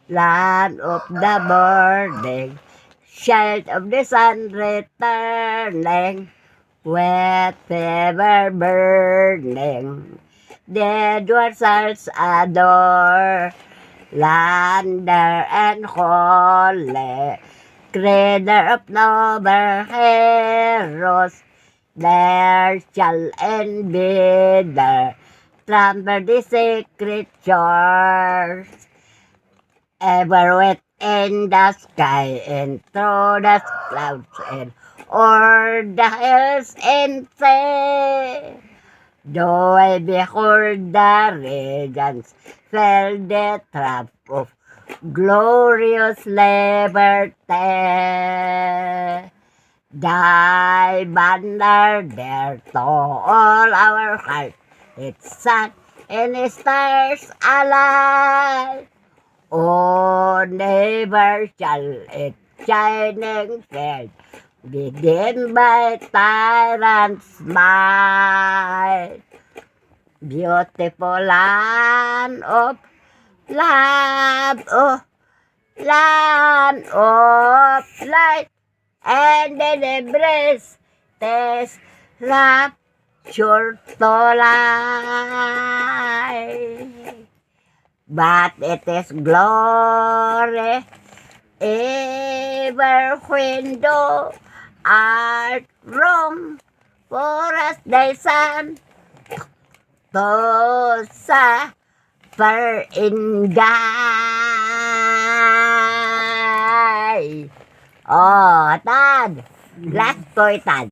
Land of the morning, child of the sun returning, wet fever burning, dead ones souls adore, lander and holy, creator of noble heroes, there shall and be there, trample the sacred shores. Ever within the sky and through the clouds and o'er the hills and sea. Though I behold the radiance, fell the trap of glorious liberty. Thy banner there to all our hearts, its sun and its stars alive. Oh, never shall its shining fair be dimmed by tyrant's might. Beautiful land of light, and in embrace this rapture to life. But it is glory ever when thou art wrong, for as thy son to suffer in die. Oh, Tad! Last ko, Tad.